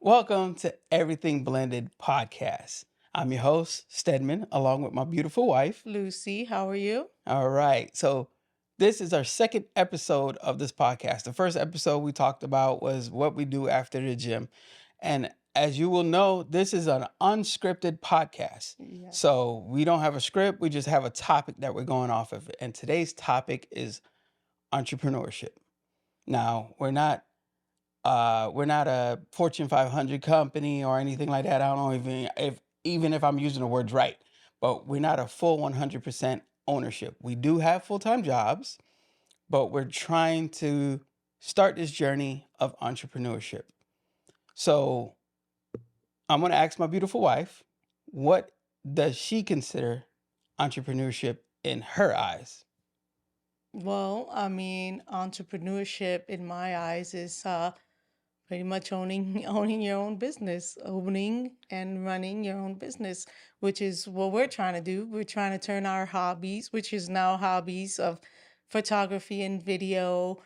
Welcome to Everything Blended podcast. I'm your host, Steadman, along with my beautiful wife. Lucy, how are you? All right. So, this is our second episode of this podcast. The first episode we talked about was what we do after the gym. And as you will know, this is an unscripted podcast. Yes. So, we don't have a script, we just have a topic that we're going off of. And today's topic is entrepreneurship. Now, we're not a Fortune 500 company or anything like that. I don't know even if I'm using the words right, but we're not a full 100% ownership. We do have full-time jobs, but we're trying to start this journey of entrepreneurship. So I'm going to ask my beautiful wife, what does she consider entrepreneurship in her eyes? Well, entrepreneurship in my eyes is pretty much owning your own business, owning and running your own business, which is what we're trying to do. We're trying to turn our hobbies, which is now hobbies of photography and video,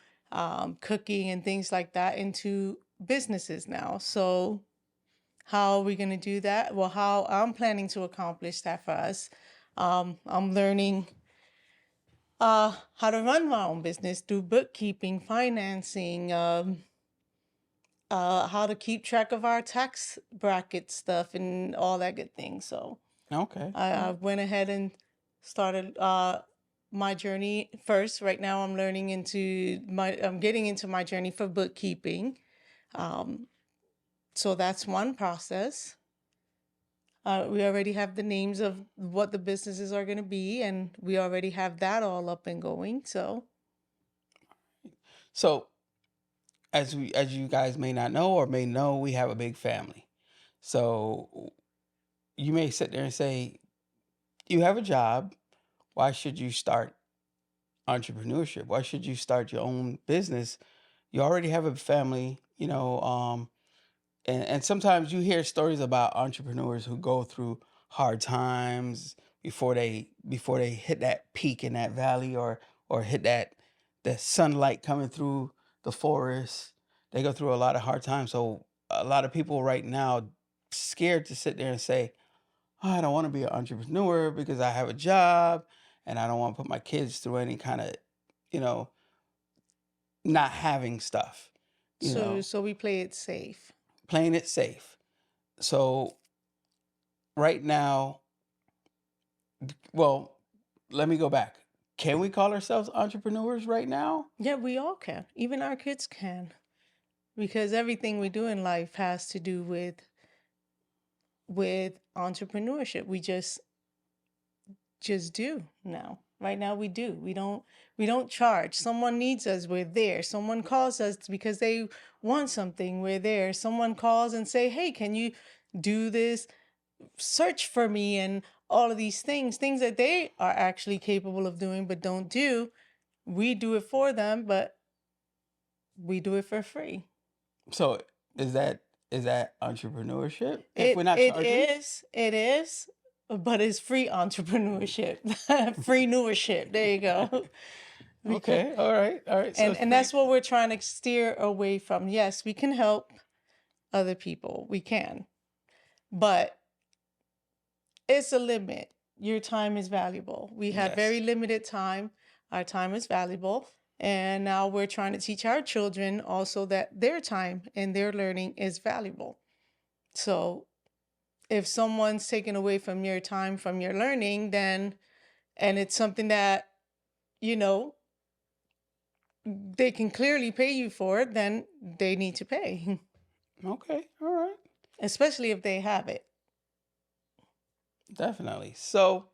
cooking and things like that, into businesses now. So how are we going to do that? Well, how I'm planning to accomplish that for us. I'm learning how to run my own business, do bookkeeping, financing, how to keep track of our tax bracket stuff and all that good thing. So Okay. I went ahead and started my journey first. Right now I'm getting into my journey for bookkeeping. So that's one process. We already have the names of what the businesses are going to be, and we already have that all up and going. So as you guys may not know or may know, we have a big family. So you may sit there and say, you have a job. Why should you start entrepreneurship? Why should you start your own business? You already have a family, and sometimes you hear stories about entrepreneurs who go through hard times before they hit that peak in that valley or hit the sunlight coming through the forest. They go through a lot of hard times. So a lot of people right now scared to sit there and say, "Oh, I don't want to be an entrepreneur because I have a job and I don't want to put my kids through any kind of, you know, not having stuff, you So know, so we play it safe. playing it safe." So right now, well, let me go back. Can we call ourselves entrepreneurs right now? Yeah, we all can. Even our kids can. Because everything we do in life has to do with entrepreneurship. We just do now. Right now we do. We don't charge. Someone needs us, we're there. Someone calls us because they want something, we're there. Someone calls and say, "Hey, can you do this? Search for me," and all of these things that they are actually capable of doing but don't do. We do it for them, but we do it for free. So is that entrepreneurship if we're It not it charging? is, it is, but it's free entrepreneurship, free newership. There you go. Because Okay, all right, all right. So it's and free. that's what we're trying to steer away from. Yes, we can help other people. We can. But it's a limit. Your time is valuable. We have very Yes. limited time. Our time is valuable. And now we're trying to teach our children also that their time and their learning is valuable. So if someone's taken away from your time, from your learning, then, and it's something that, you know, they can clearly pay you for it, then they need to pay, Okay, all right. especially if they have it. Definitely. So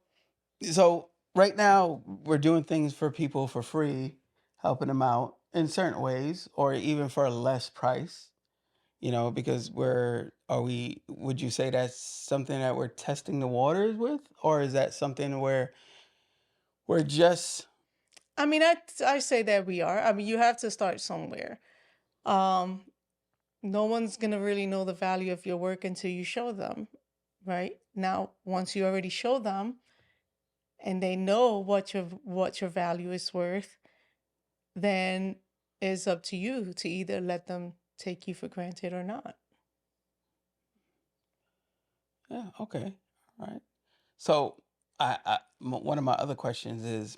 right now we're doing things for people for free, helping them out in certain ways or even for a less price, because would you say that's something that we're testing the waters with, or is that something where we're just I mean, I say that we are. I mean, you have to start somewhere. Um, no one's gonna really know the value of your work until you show them, right? Now, once you already show them and they know what your value is worth, then it's up to you to either let them take you for granted or not. Yeah. Okay. All right. So, one of my other questions is: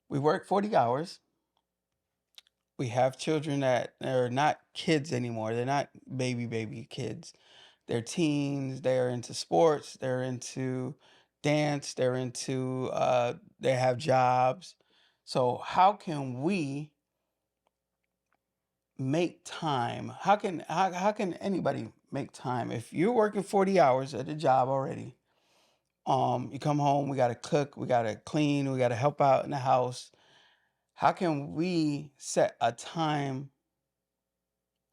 we work 40 hours. We have children that are not kids anymore. They're not baby kids. They're teens. They're into sports. They're into dance. They have jobs. So how can we make time? How can anybody make time if you're working 40 hours at a job already? You come home, we gotta cook, we gotta clean, we gotta help out in the house. How can we set a time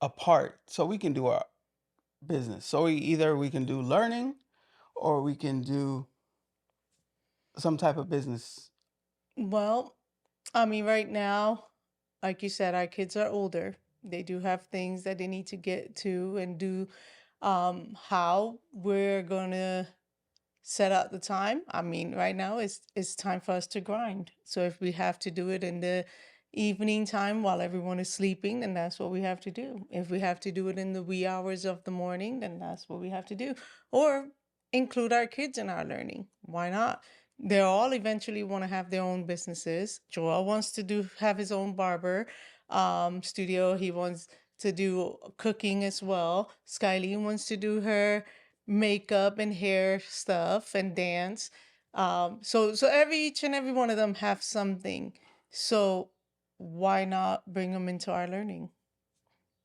apart so we can do our business? So we can do learning or we can do some type of business. Well, I mean, right now, like you said, our kids are older. They do have things that they need to get to and do. How we're gonna set out the time. I mean, right now it's time for us to grind. So if we have to do it in the evening time while everyone is sleeping, then that's what we have to do. If we have to do it in the wee hours of the morning, then that's what we have to do. Or include our kids in our learning. Why not? They all eventually want to have their own businesses. Joel wants to do have his own barber studio. He wants to do cooking as well. Skyline wants to do her makeup and hair stuff and dance. So every each and every one of them have something. So why not bring them into our learning?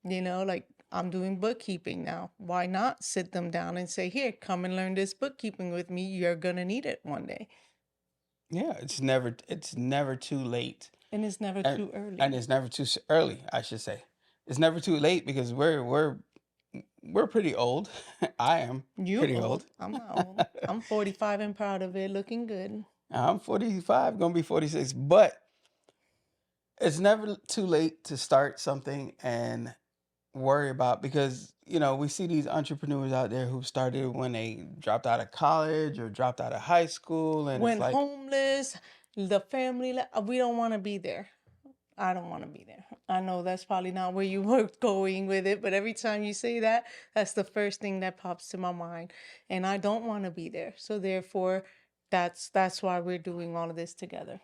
Like I'm doing bookkeeping now. Why not sit them down and say, "Here, come and learn this bookkeeping with me. You're gonna need it one day." Yeah, it's never too late. And it's never And too and early. it's never too early, I should say. It's never too late because we're pretty old. I am You pretty old. old. I'm not old. I'm 45 and proud of it, looking good. I'm 45, gonna be 46, but it's never too late to start something and worry about, because we see these entrepreneurs out there who started when they dropped out of college or dropped out of high school, and it's When like, homeless, the family, we don't want to be there. I don't want to be there. I know that's probably not where you were going with it, but every time you say that, that's the first thing that pops to my mind. And I don't want to be there. So therefore, that's why we're doing all of this together.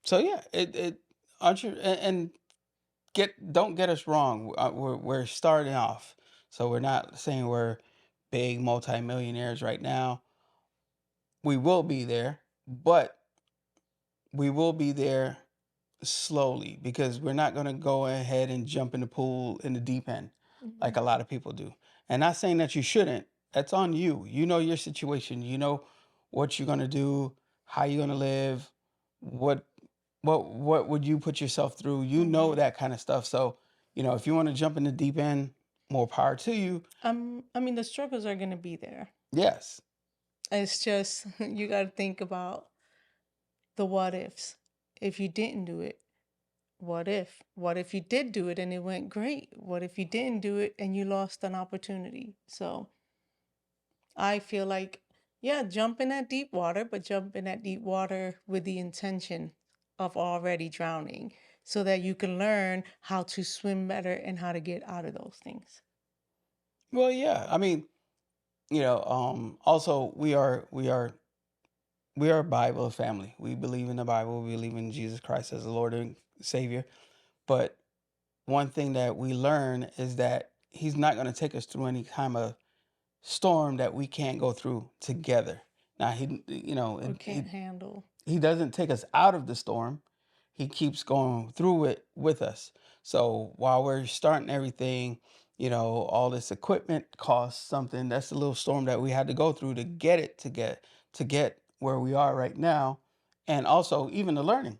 so yeah, and don't get us wrong. We're starting off, so we're not saying we're big multimillionaires right now. We will be there, but we will be there slowly, because we're not going to go ahead and jump in the pool in the deep end like Mhm. a lot of people do. And not saying that you shouldn't. That's on you. You know your situation. You know what you're going to do, how you're going to live, what what would you put yourself through. You know Mhm. that kind of stuff. So, if you want to jump in the deep end, more power to you. I mean, the struggles are going to be there. Yes. It's just you got to think about the what ifs. If you didn't do it, what if? What if you did do it and it went great? What if you didn't do it and you lost an opportunity? So I feel like, yeah, jump in that deep water, but jump in that deep water with the intention of already drowning so that you can learn how to swim better and how to get out of those things. Well, yeah. I mean, also we are a Bible family. We believe in the Bible. We believe in Jesus Christ as the Lord and Savior. But one thing that we learn is that He's not going to take us through any kind of storm that we can't go through together. Now, Or can't handle. He doesn't take us out of the storm. He keeps going through it with us. So while we're starting everything, all this equipment costs something. That's the little storm that we had to go through to get it to get where we are right now. And also even the learning,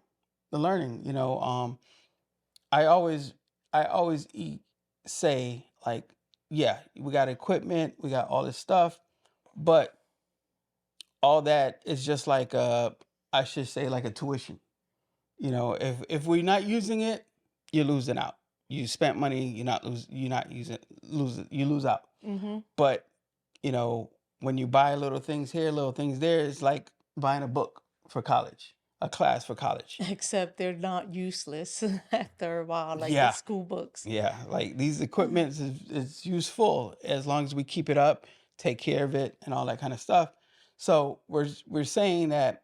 I always say, like, yeah, we got equipment, we got all this stuff, but all that is just like, I should say, like a tuition. If we're not using it, you're losing out. You spent money, you're not using you lose out. Hmm. But you know, when you buy little things here, little things there, it's like buying a book for college, a class for college. Except they're not useless after a while, like the Yeah, school books. yeah. Like these equipments is useful as long as we keep it up. take care of it and all that kind of stuff. So we're saying that,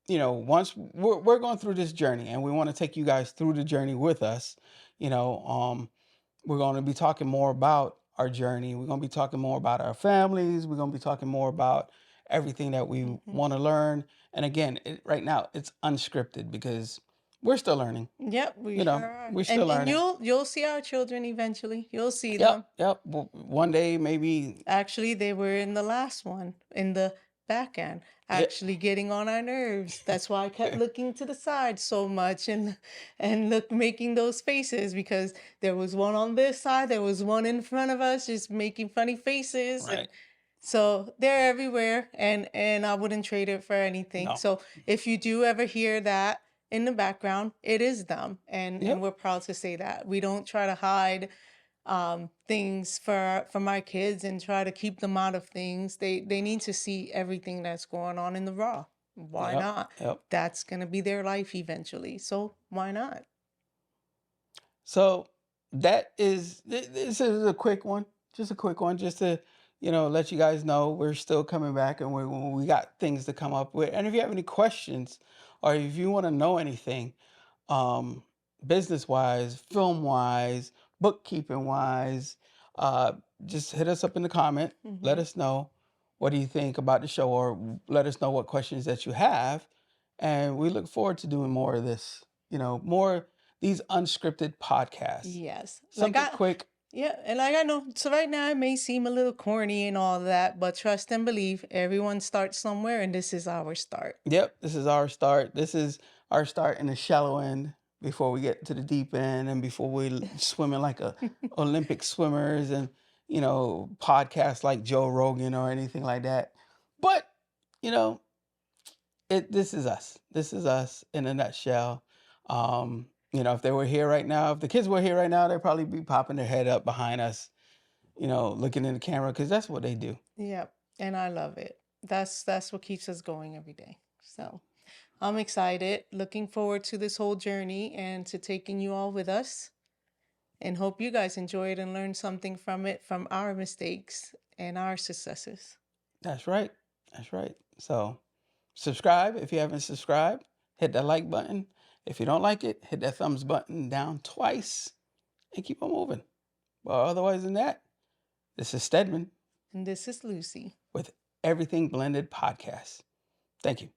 once we're going through this journey, and we want to take you guys through the journey with us. you know we're going to be talking more about our journey. We're going to be talking more about our families. We're going to be talking more about everything that we Hmm. want to learn. And again, right now it's unscripted because we're still learning. Yep, we sure are. We're still And learning. you'll see our children eventually. You'll see Yep, them. yep. One day, maybe. Actually, they were in the last one, in the back end, Yeah. actually getting on our nerves. That's why I kept looking to the side so much and look making those faces, because there was one on this side, there was one in front of us just making funny faces. And Right. so they're everywhere, and I wouldn't trade it for anything. No. So if you do ever hear that in the background, it is them, and Yep. we're proud to say that. We don't try to hide things from our kids and try to keep them out of things. They need to see everything that's going on in the raw. Why Yep. not? Yep. That's going to be their life eventually, so why not? So this is a quick one, just a quick one, just to let you guys know we're still coming back, and we got things to come up with. And if you have any questions, or if you want to know anything, um, business wise, film wise, bookkeeping wise, uh, just hit us up in the comment. Let Hmm. us know what do you think about the show, or let us know what questions that you have, and we look forward to doing more of this. More these unscripted podcasts. Yes, Something quick. yeah, and like I know, so right now it may seem a little corny and all that, but trust and believe, everyone starts somewhere, and this is our start. Yep, this is our start. This is our start in the shallow end before we get to the deep end, and before we swimming like a Olympic swimmers, and podcasts like Joe Rogan or anything like that. But you know, this is us. This is us in a nutshell. If they were here right now, if the kids were here right now, they'd probably be popping their head up behind us, looking in the camera, because that's what they do. Yep, and I love it. That's what keeps us going every day. So I'm excited, looking forward to this whole journey and to taking you all with us. And hope you guys enjoy it and learn something from it, from our mistakes and our successes. That's right. That's right. So subscribe if you haven't subscribed. Hit that like button. If you don't like it, hit that thumbs button down twice and keep on moving. Well, otherwise than that, this is Steadman And this is Lucy. with Everything Blended Podcast. Thank you.